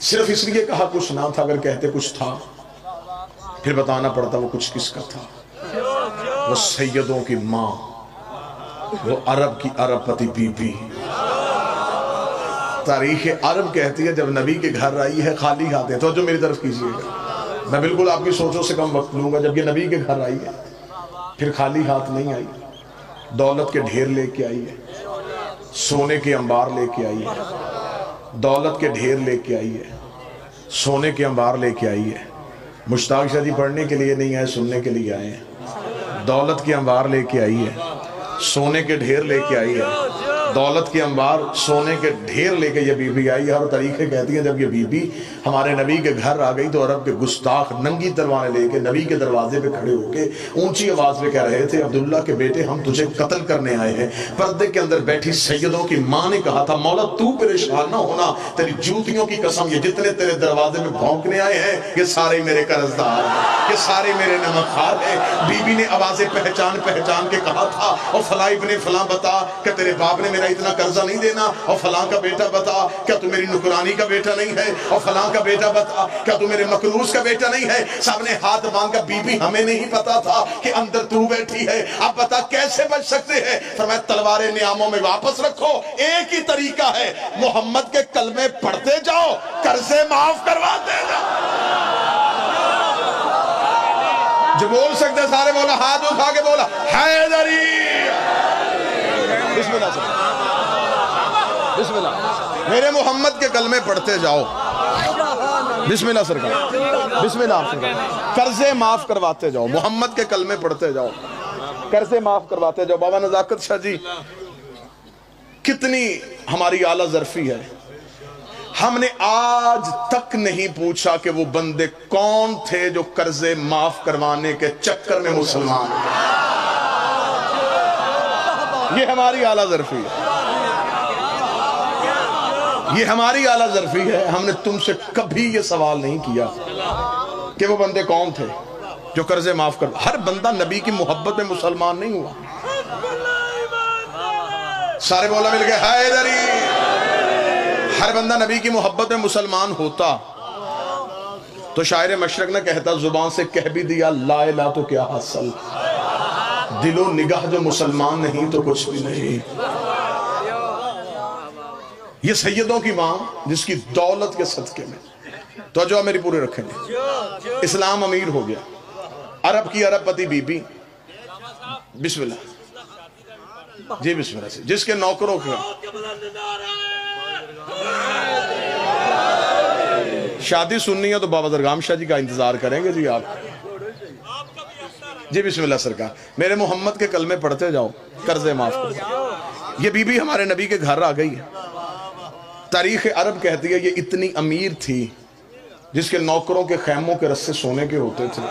صرف اس لیے کہا کچھ نہ تھا، اگر کہتے کچھ تھا پھر بتانا پڑتا وہ کچھ کس کا تھا۔ وہ سیدوں کی ماں، وہ عرب کی عرب پتی بی بی۔ تاریخ عرب کہتی ہے جب نبی کے گھر آئی ہے خالی ہاتھ ہے۔ تو جو میری طرف کیجئے گا، میں بالکل آپ کی سوچوں سے کم وقت لوں گا۔ جب یہ نبی کے گھر آئی ہے پھر خالی ہاتھ نہیں آئی، دولت کے ڈھیر لے کے آئی ہے، سونے کے انبار لے کے آئی ہے، دولت کے ڈھیر لے کے آئی ہے، سونے کے انبار لے کے آئی ہے۔ مشتاق شاہ جی پڑھنے کے لیے نہیں آئے، سننے کے لیے آئے ہیں۔ دولت کے انبار لے کے آئی ہے، سونے کے ڈھیر لے کے آئی ہے، دولت کے انبار سونے کے ڈھیر لے کے یہ بی بی آئی ہے۔ اور طریقے کہتی ہیں جب یہ بی بی ہمارے نبی کے گھر آ گئی تو عرب کے گستاخ ننگی تلواریں لے کے نبی کے دروازے پہ کھڑے ہو کے اونچی آواز میں کہہ رہے تھے عبداللہ کے بیٹے ہم تجھے قتل کرنے آئے ہیں۔ پردے کے اندر بیٹھی سیدوں کی ماں نے کہا تھا مولا تو پریشان نہ ہونا، تیری جوتیوں کی قسم یہ جتنے تیرے دروازے میں بھونکنے آئے ہیں یہ سارے میرے قرضدار ہیں، یہ سارے میرے نمکخوار ہیں۔ بی بی نے آوازیں پہچان کے کہا تھا اور فلاں ابن فلاں بتا کہ تیرے باپ نے میرا اتنا قرضہ نہیں دینا، اور فلاں کا بیٹا بتا کیا تو میری نکرانی کا بیٹا نہیں ہے، اور فلاں کا بیٹا بتا کیا تو میرے مکروز کا بیٹا نہیں ہے۔ سب نے ہاتھ مانگا بی بی ہمیں نہیں پتا تھا کہ اندر تو بیٹھی ہے، اب بتا کیسے بچ سکتے ہیں؟ فرمایا تلواریں نیاموں میں واپس رکھو، ایک ہی طریقہ ہے محمد کے کلمے پڑھتے جاؤ، قرضے معاف کرواتے جاؤ۔ جو بول سکتے سارے بولا، ہاتھ اٹھا کے بولا حیدری۔ بسم اللہ سے بسم اللہ، میرے محمد کے کلمے پڑھتے جاؤ، بسم اللہ سرکار، بسم اللہ سرکار، قرضے معاف کرواتے جاؤ، محمد کے کلمے پڑھتے جاؤ، قرضے معاف کرواتے جاؤ۔ بابا نزاکت شاہ جی کتنی ہماری اعلیٰ ظرفی ہے، ہم نے آج تک نہیں پوچھا کہ وہ بندے کون تھے جو قرضے معاف کروانے کے چکر میں مسلمان ہیں۔ یہ ہماری اعلیٰ ظرفی ہے، یہ ہماری اعلیٰ ظرفی ہے۔ ہم نے تم سے کبھی یہ سوال نہیں کیا کہ وہ بندے کون تھے جو قرضے معاف کر۔ ہر بندہ نبی کی محبت میں مسلمان نہیں ہوا۔ سارے بولا مل گئے حیدری۔ ہر بندہ نبی کی محبت میں مسلمان ہوتا تو شاعر مشرق نہ کہتا زبان سے کہہ بھی دیا لا الہ تو کیا حاصل، دل و نگاہ جو مسلمان نہیں تو کچھ بھی نہیں۔ یہ سیدوں کی ماں جس کی دولت کے صدقے میں تو جو میری پورے رکھیں گے اسلام امیر ہو گیا، عرب کی عرب پتی بی بی، بسم اللہ جی بسم اللہ سے، جس کے نوکروں کے شادی سننی ہے تو بابا درگام شاہ جی کا انتظار کریں گے جی آپ جی بسم اللہ سرکار۔ میرے محمد کے کلمے پڑھتے جاؤ، قرضے معاف کرو۔ یہ بی بی ہمارے نبی کے گھر آ گئی ہے۔ تاریخ عرب کہتی ہے یہ اتنی امیر تھی جس کے نوکروں کے خیموں کے رسے سونے کے ہوتے تھے،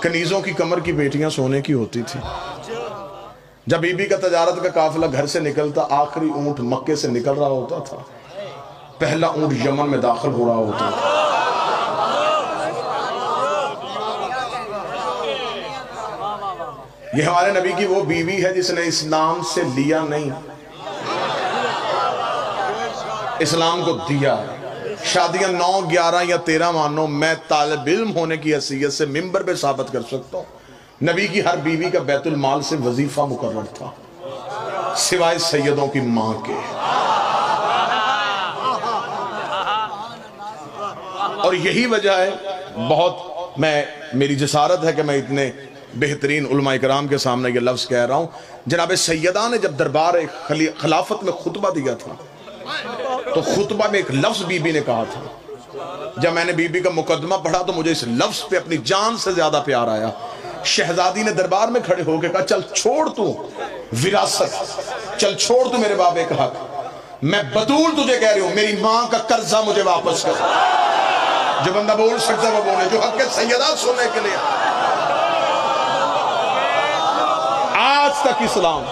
کنیزوں کی کمر کی بیٹیاں سونے کی ہوتی تھی۔ جب بی بی کا تجارت کا قافلہ گھر سے نکلتا آخری اونٹ مکے سے نکل رہا ہوتا تھا، پہلا اونٹ یمن میں داخل ہو رہا ہوتا تھا۔ یہ ہمارے نبی کی وہ بیوی ہے جس نے اسلام سے لیا نہیں، اسلام کو دیا۔ شادیاں 9 11 یا 13 مانو، میں طالب علم ہونے کی حیثیت سے منبر پہ ثابت کر سکتا ہوں نبی کی ہر بیوی کا بیت المال سے وظیفہ مقرر تھا سوائے سیدوں کی ماں کے۔ اور یہی وجہ ہے، بہت میری جسارت ہے کہ میں اتنے بہترین علماء کرام کے سامنے یہ لفظ کہہ رہا ہوں، جناب سیدہ نے جب دربار خلافت میں خطبہ دیا تھا تو خطبہ میں ایک لفظ بی بی نے کہا تھا۔ جب میں نے بی بی کا مقدمہ پڑھا تو مجھے اس لفظ پہ اپنی جان سے زیادہ پیار آیا۔ شہزادی نے دربار میں کھڑے ہو کے کہا چل چھوڑ تو وراثت، چل چھوڑ تو میرے بابے کا حق، میں بطول تجھے کہہ رہی ہوں میری ماں کا قرضہ مجھے واپس کر۔ جو بندہ بول سکتا وہ بولے، جو حق سیدات سننے کے لیے آج تک اسلام،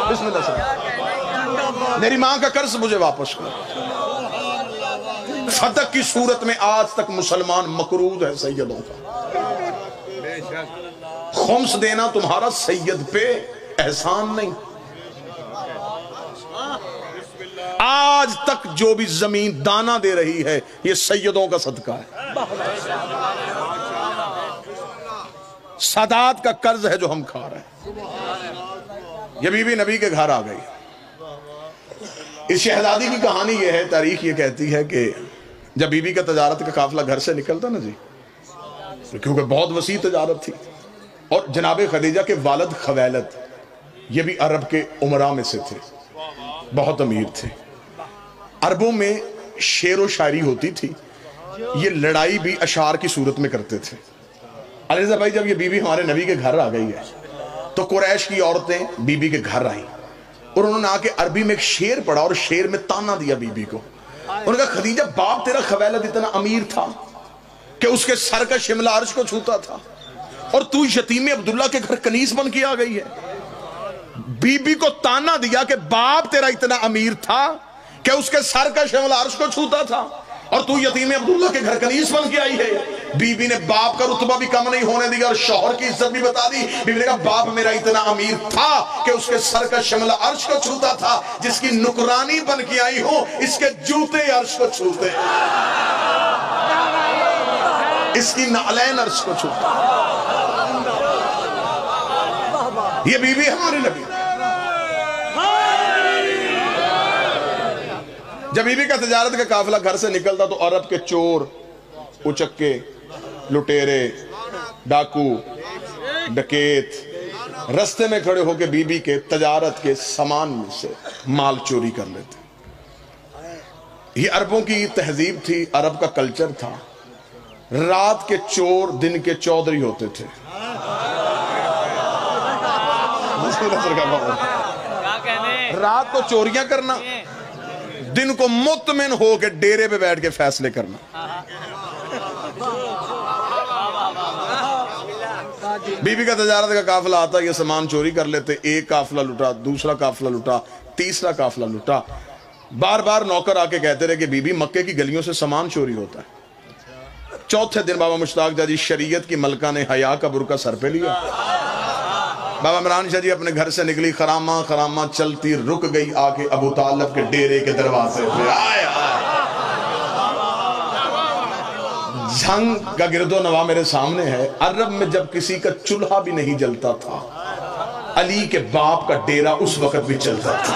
بسم اللہ سے، میری ماں کا قرض مجھے واپس کر۔ فتح کی صورت میں آج تک مسلمان مقروض ہے سیدوں کا۔ خمس دینا تمہارا سید پہ احسان نہیں، आज तक जो भी जमीन दाना दे रही है ये सैयदों का सदका है। सादात का कर्ज है जो हम खा रहे हैं। ये बीबी नबी के घर आ गई। इस शहजादी की कहानी ये है, तारीख ये कहती है कि जब बीबी का तजारत का काफिला घर से निकलता ना जी, क्योंकि बहुत वसी तजारत थी, और जनाब खदीजा के वालिद खवैलद ये भी अरब के उमरा में से थे, बहुत अमीर थे। अरबों में शेर व शायरी होती थी, ये लड़ाई भी अशार की सूरत में करते थे। अलीज़ा भाई, जब ये बीबी हमारे नबी के घर आ गई है तो कुरैश की औरतें बीबी के घर आई और उन्होंने आके अरबी में एक शेर पढ़ा और शेर में ताना दिया बीबी को। उन्होंने कहा, खदीजा, बाप तेरा खवैलद इतना अमीर था कि उसके सर का शिमला अर्श को छूता था, और तू यतीम अब्दुल्ला के घर कनीस बन के आ गई है। बीबी को ताना दिया कि बाप तेरा इतना अमीर था कि उसके सर का शिमला अर्श को छूता था, और तू यतीम अब्दुल्ला के घर कनीस बन के आई है। बीबी ने बाप का रुतबा भी कम नहीं होने दिया और शौहर की इज्जत भी बता दी। बीबी ने कहा, बाप मेरा इतना अमीर था कि उसके सर का शिमला अर्श को छूता था, जिसकी नुकरानी बन के आई हो इसके जूते अर्श को छूते, इसकी नालैन अर्श को छूता। ये बीबी हमारे नबी। जब बीबी का तजारत का काफिला घर से निकलता तो अरब के चोर, उचक्के, लुटेरे, डाकू, डकैत रास्ते में खड़े होकर बीबी के तजारत के सामान में से माल चोरी कर लेते। ये अरबों की तहजीब थी, अरब का कल्चर था। रात के चोर दिन के चौधरी होते थे। रात को चोरियां करना, दिन को मुतमिन होकर डेरे पे बैठ के फैसले करना। बीबी का तजारत का काफिला आता, ये सामान चोरी कर लेते। एक काफिला लुटा, दूसरा काफिला लुटा, तीसरा काफिला लुटा। बार बार नौकर आके कहते रहे कि बीबी, मक्के की गलियों से सामान चोरी होता है। चौथे दिन बाबा मुश्ताक जाजी शरीयत की मलका ने हया का बुरका सर पे लिया। बाबा इमरान शाह जी अपने घर से निकली, खरामा खरामा चलती रुक गई आके अबू तालिब के डेरे के दरवाजे पे। आए झंग का गिरदो नवा मेरे सामने है। अरब में जब किसी का चूल्हा भी नहीं जलता था, अली के बाप का डेरा उस वक्त भी चलता था।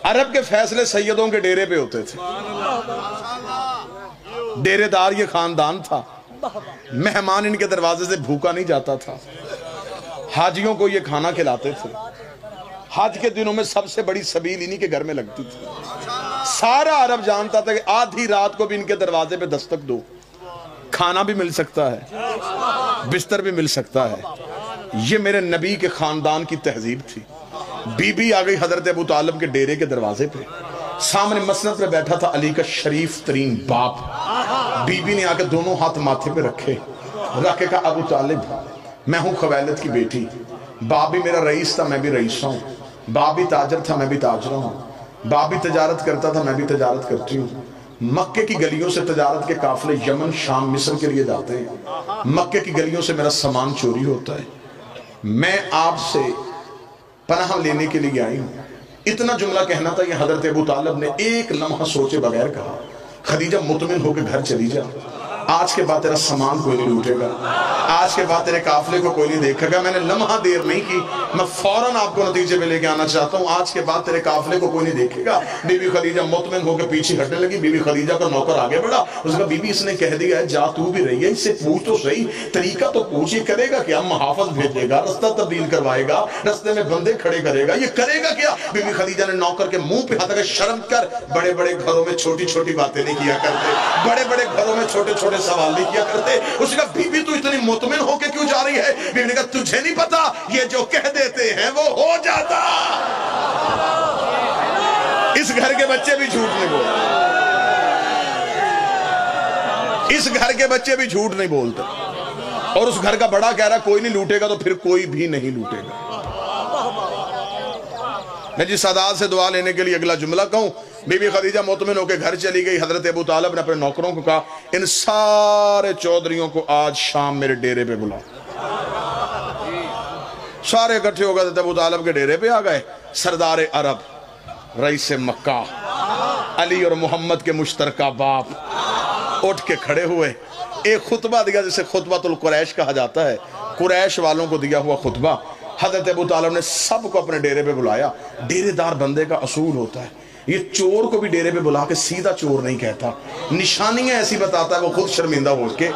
अरब के फैसले सैयदों के डेरे पे होते थे। डेरेदार ये खानदान था। मेहमान इनके दरवाजे से भूखा नहीं जाता था। हाजियों को ये खाना खिलाते थे। हज के दिनों में सबसे बड़ी सबील इन्हीं के घर में लगती थी। सारा अरब जानता था कि आधी रात को भी इनके दरवाजे पे दस्तक दो, खाना भी मिल सकता है, बिस्तर भी मिल सकता है। ये मेरे नबी के खानदान की तहजीब थी। बीबी आ गई हजरत अबू तालिब के डेरे के दरवाजे पे। सामने मसनद पे बैठा था अली का शरीफ तरीन बाप। बीबी ने आकर दोनों हाथ माथे पे रखे, रख के कहा, अबू तालिब, मैं हूं खवैलद की बेटी। बाप भी मेरा रईस था, मैं भी रईस हूं। बाप भी ताजर था, मैं भी ताजर हूं। बाप भी तजारत करता था, मैं भी तजारत करती हूँ। मक्के की गलियों से तजारत के काफिले यमन, शाम, मिस्र के लिए जाते हैं। मक्के की गलियों से मेरा सामान चोरी होता है। मैं आपसे पनाह लेने के लिए आई हूं। इतना जुमला कहना था, ये हजरत अबू तालिब ने एक लम्हा सोचे बगैर कहा, खदीजा मुतमिन होकर घर चली जा। आज के बाद तेरा सामान कोई नहीं लूटेगा, आज के बाद तेरे काफिले को कोई नहीं देखेगा। मैंने लम्हा देर नहीं की, मैं फौरन आपको नतीजे में लेके आना चाहता हूँ। आज के बाद तेरे काफिले को कोई नहीं देखेगा। बीबी खदीजा मुतमिन होकर पीछे हटने लगी। बीबी खदीजा का नौकर आगे बढ़ा, उसका बीबी इसने कह दिया है, जा तू भी रही है, इससे पूछ तो सही, तरीका तो पूछ। ये करेगा क्या? मुहाफिज भेजेगा, रास्ता तब्दील करवाएगा, रास्ते में बंदे खड़े करेगा, ये करेगा क्या? बीबी खदीजा ने नौकर के मुंह पे हाथ रखा, शर्म कर, बड़े बड़े घरों में छोटी छोटी बातें नहीं किया करते, बड़े बड़े घरों में छोटे छोटे सवाल नहीं किया करते। उसने कहा, बीबी तू इतनी मुतमिन होके क्यों जा रही है? बीबी ने कहा, तुझे नहीं पता, ये जो कह देते हैं वो हो जाता। इस घर के बच्चे भी झूठ नहीं बोलते, इस घर के बच्चे भी झूठ नहीं बोलते। और उस घर का बड़ा कह रहा कोई नहीं लूटेगा, तो फिर कोई भी नहीं लूटेगा। मैं जिस सादात से दुआ लेने के लिए अगला जुमला कहूं, बीबी खदीजा मुतमिन होकर घर चली गई। हजरत अबू तालिब ने अपने नौकरों को कहा, इन सारे चौधरियों को आज शाम मेरे डेरे पे बुलाओ। सारे इकट्ठे हो गए थे, अबू तालिब के डेरे पे आ गए। सरदार अरब, रईस मक्का, अली और मोहम्मद के मुश्तरका बाप उठ के खड़े हुए, एक खुतबा दिया जिसे खुतबातुल कुरैश कहा जाता है, कुरैश वालों को दिया हुआ खुतबा। हज़रत अबू तालिब ने सबको अपने डेरे पे बुलाया। डेरेदार बंदे का असूल होता है, ये चोर को भी डेरे पे बुला के सीधा चोर नहीं कहता, निशानियां ऐसी बताता है, वो खुद शर्मिंदा हो के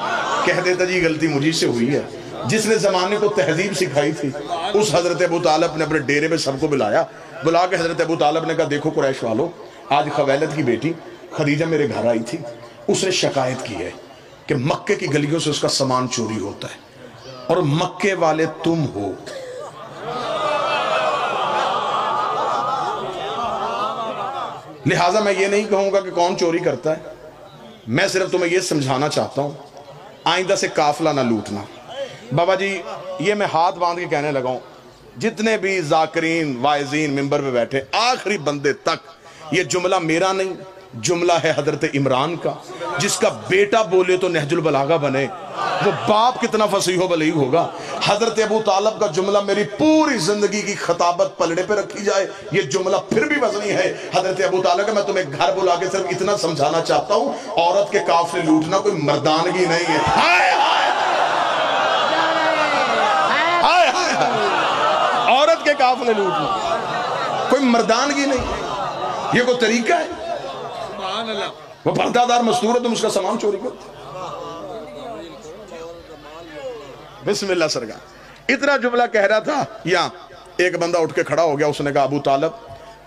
कह देता जी गलती मुझी से हुई है। जिसने जमाने को तहजीब सिखाई थी उस हजरत अबू तालिब ने अपने डेरे पे सबको बुलाया। बुला के हजरत अबू तालिब ने कहा देखो कुरैश वालों, आज खवैलद की बेटी खदीजा मेरे घर आई थी, उसने शिकायत की है कि मक्के की गलियों से उसका सामान चोरी होता है और मक्के वाले तुम हो। लिहाजा मैं ये नहीं कहूंगा कि कौन चोरी करता है, मैं सिर्फ तुम्हें ये समझाना चाहता हूं आइंदा से काफिला ना लूटना। बाबा जी ये मैं हाथ बांध के कहने लगा हूं, जितने भी जाकरीन वाइजीन मिंबर पे बैठे आखिरी बंदे तक, ये जुमला मेरा नहीं, जुमला है हजरत इमरान का, जिसका बेटा बोले तो नहजुल बलागा बने, वो बाप कितना फसीहो बलीग होगा। हजरत अबू तालिब का जुमला मेरी पूरी जिंदगी की खताबत पलड़े पे रखी जाए, ये जुमला फिर भी वजनी है। हजरत अबू तालिब का मैं तुम्हें घर बुला के सिर्फ इतना समझाना चाहता हूं, औरत के काफिले लूटना कोई मर्दानगी नहीं है। हाय हाय हाय हाय हाय, औरत के काफिले लूटना कोई मर्दानगी नहीं, ये कोई तरीका है? वो पर्दादार मजदूर है, तुम उसका सामान चोरी करते। बिस्मिल्लाह सरकार इतना जुमला कह रहा था, या एक बंदा उठ के खड़ा हो गया, उसने कहा अबू तालिब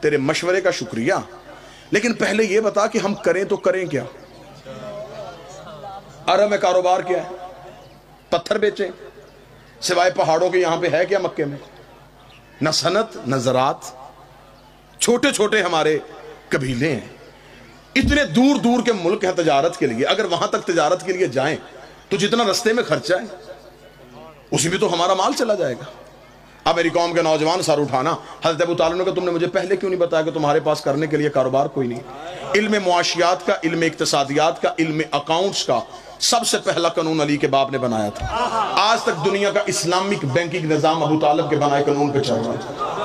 तेरे मशवरे का शुक्रिया, लेकिन पहले ये बता कि हम करें तो करें क्या? अरब में कारोबार क्या है? पत्थर बेचें? सिवाय पहाड़ों के यहां पे है क्या मक्के में? न सनत न ज़रात, छोटे छोटे हमारे कबीले हैं, इतने दूर दूर के मुल्क हैं तजारत के लिए। अगर वहां तक तजारत के लिए जाएं तो जितना रस्ते में खर्चा है उसी में तो हमारा माल चला जाएगा। अब मेरी कौम के नौजवान सर उठाना, हज़रत अबू तालिब ने कहा तुमने मुझे पहले क्यों नहीं बताया कि तुम्हारे पास करने के लिए कारोबार कोई नहीं? इल्म मुआशियात का, इल्म इक्तिसादियात का, इल्म अकाउंट्स का सबसे पहला कानून अली के बाप ने बनाया था। आज तक दुनिया का इस्लामिक बैंकिंग निजाम अबू तालिब के बनाए कानून पे चल रहा है।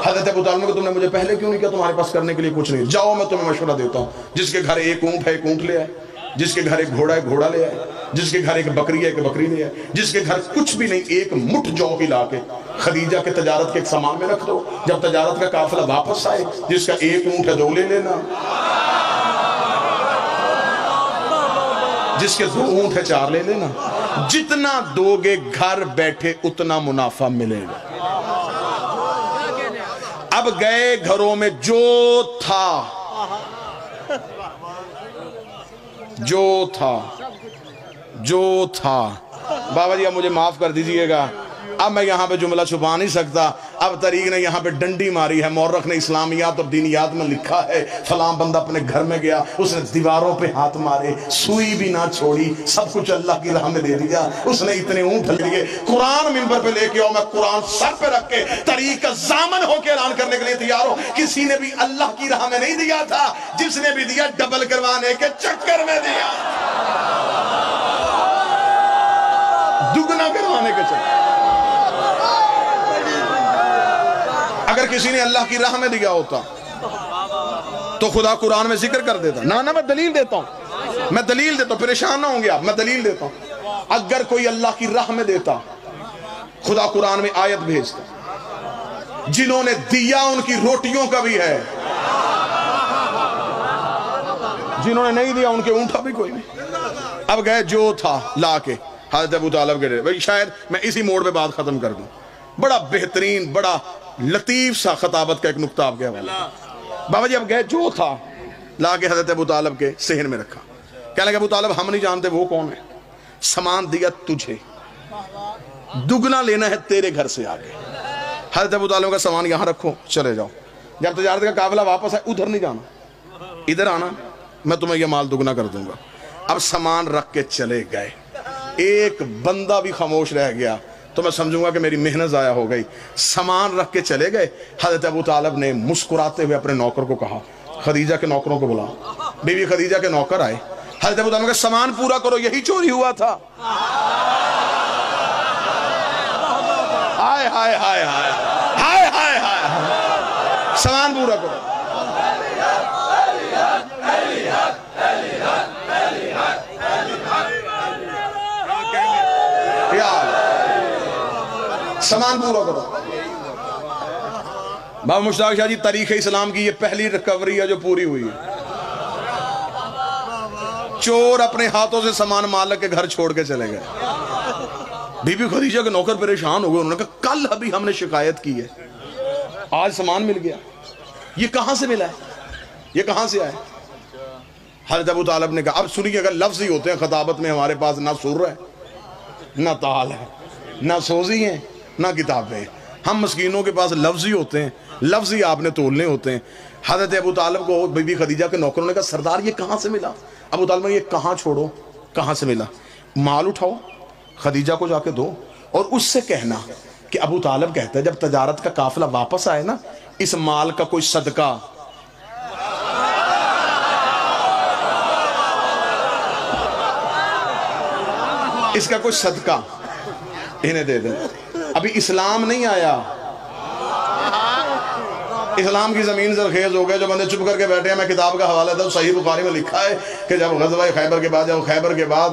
हज़रत अबू तालिब ने कहा तुमने मुझे पहले क्यों नहीं कहा तुम्हारे पास करने के लिए कुछ नहीं? जाओ मैं तुम्हें मशवरा देता हूँ, जिसके घर एक ऊंट है एक ऊंट ले आए, जिसके घर एक घोड़ा है घोड़ा ले आए, जिसके घर एक बकरी है एक बकरी ले आए, जिसके घर कुछ भी नहीं एक मुठ जौ हिला के खदीजा के तजारत के एक सामान में रख दो, जब तजारत का काफिला वापस आए जिसका एक ऊंट है दो ले लेना, जिसके दो ऊंट है चार ले लेना। जितना दोगे घर बैठे उतना मुनाफा मिलेगा। अब गए घरों में जो था बाबा जी अब मुझे माफ कर दीजिएगा, अब मैं यहाँ पे जुमला छुपा नहीं सकता। अब तरीक ने यहाँ पे डंडी मारी है, मौरख ने इस्लामियात और दीनियात में लिखा है फलां बंदा अपने घर में गया, उसने दीवारों पे हाथ मारे, सुई भी ना छोड़ी, सब कुछ अल्लाह की राह में दे दिया, उसने इतने ऊंट लिए। कुरान मिंबर पे लेके आओ, मैं कुरान सर पे रख के तरीक का जामन होकर ऐलान करने के लिए तैयार हूं। किसी ने भी अल्लाह की राह में नहीं दिया था, जिसने भी दिया डबल करवाने के चक्कर में दिया, दुगना करवाने के चक्कर। अगर किसी ने अल्लाह की राह में दिया होता तो खुदा कुरान में जिक्र कर देता। ना मैं दलील देता हूं, मैं दलील देता हूं, परेशान ना होंगे आप, मैं दलील देता हूं। अगर कोई अल्लाह की राह में देता, खुदा कुरान में आयत भेजता, जिन्होंने दिया उनकी रोटियों का भी है, जिन्होंने नहीं दिया उनके ऊंटा भी कोई नहीं। अब गए जो था ला के हज़रत अबू तालिब के भाई, शायद मैं इसी मोड़ पे बात खत्म कर दूं। बड़ा बेहतरीन बड़ा लतीफ सा खताबत का एक नुक्ता आपके हवाले। बाबा जी अब गए जो था ला के हज़रत अबू तालिब के सेहन में रखा। क्या लगा अबू तालिब हम नहीं जानते वो कौन है, सामान दिया तुझे, दुगना लेना है तेरे घर से आगे। हज़रत अबू तालिब का सामान यहाँ रखो, चले जाओ, जब तजारत का काफिला वापस आए उधर नहीं जाना, इधर आना, मैं तुम्हें यह माल दुगना कर दूंगा। अब सामान रख के चले गए, एक बंदा भी खामोश रह गया तो मैं समझूंगा कि मेरी मेहनत ज़ाया हो गई। सामान रख के चले गए। हज़रत अबू तालिब ने मुस्कुराते हुए अपने नौकर को कहा, खदीजा के नौकरों को बुला। बीवी खदीजा के नौकर आए, हज़रत अबू तालिब का सामान पूरा करो, यही चोरी हुआ था। हाय हाय हाय हाय سامان پورا کرو. سامان پورا کرو. بابا مشتاق شاہ جی تاریخ اسلام کی یہ پہلی ریکوری ہے جو پوری ہوئی ہے. چور اپنے ہاتھوں سے سامان مالک کے گھر چھوڑ کے چلے گئے. بی بی خدیجہ کے نوکر پریشان ہو گئے. انہوں نے کہا کل ابھی ہم نے شکایت کی ہے, آج سامان مل گیا, یہ کہاں سے ملا ہے, یہ کہاں سے آئے؟ حضرت ابو طالب نے کہا اب سنیے, اگر لفظ ہی ہوتے ہیں خطابت میں ہمارے پاس نہ سر ہے نہ تال ہے نہ سوزی ہیں نہ کتابیں, ہم مسکینوں کے پاس لفظ ہی ہوتے ہیں, لفظ ہی آپ نے تولنے ہوتے ہیں. حضرت ابو طالب کو بی بی خدیجہ کے نوکروں نے کہا سردار یہ کہاں سے ملا؟ ابو طالب نے یہ کہاں چھوڑو, کہاں سے ملا؟ مال اٹھاؤ خدیجہ کو جا کے دو اور اس سے کہنا کہ ابو طالب کہتا ہے جب تجارت کا قافلہ واپس آئے نا, اس مال کا کوئی صدقہ اس کا کوئی صدقہ انہیں دے دیں. ابھی اسلام نہیں آیا, اسلام کی زمین زرخیز ہو گئے. جو بندے چپ کر کے بیٹھے ہیں, میں کتاب کا حوالہ تھا, صحیح بخاری میں لکھا ہے کہ جب غزوہ خیبر کے بعد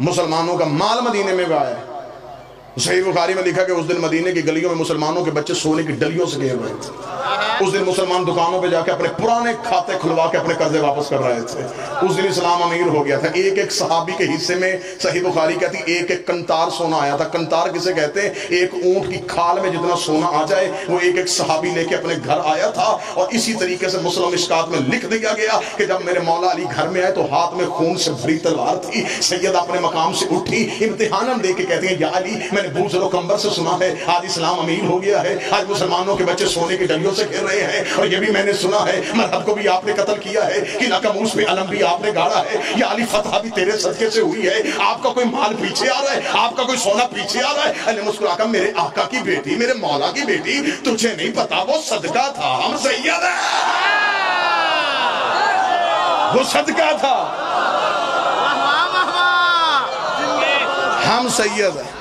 مسلمانوں کا مال مدینے میں آیا, صحیح بخاری میں لکھا کہ اس دن مدینے کی گلیوں میں مسلمانوں کے بچے سونے کی ڈلیوں سے گھیر رہے تھے. اس دن مسلمان دکانوں پہ جا کے اپنے پرانے کھاتے کھلوا کے اپنے قرضے واپس کر رہے تھے. اس دن اسلام امیر ہو گیا تھا. ایک ایک صحابی کے حصے میں صحیح بخاری کہتی ایک ایک کنتار سونا آیا تھا. کنتار کسے کہتے ہیں؟ ایک اونٹ کی کھال میں جتنا سونا آ جائے وہ ایک ایک صحابی لے کے اپنے گھر آیا تھا. اور اسی طریقے سے مسلم مشکات میں لکھ دیا گیا کہ جب میرے مولا علی گھر میں آئے تو ہاتھ میں خون سے بھری تلوار تھی. سید اپنے مقام سے اٹھی, امتحاناً دے کے کہتے ہیں یا علی میں نے بوزر و کمبر سے سنا ہے آج اسلام امیر ہو گیا ہے, آج مسلمانوں کے بچے سونے کی ڈلیوں سے گھر رہے ہیں, اور یہ بھی میں نے سنا ہے مرحب کو بھی آپ نے قتل کیا ہے, قلعہ قموس پہ علم بھی آپ نے گاڑا ہے, یا علی فتح بھی تیرے صدقے سے ہوئی ہے. آپ کا کوئی مال پیچھے آ رہا ہے, آپ کا کوئی سونا پیچھے آ رہا ہے. علی مسکرا کر میرے آقا کی بیٹی, میرے مولا کی بیٹی, تجھے نہیں پتا وہ صدقہ تھا, ہم سید ہیں, وہ صدقہ تھا, ہم سید ہیں.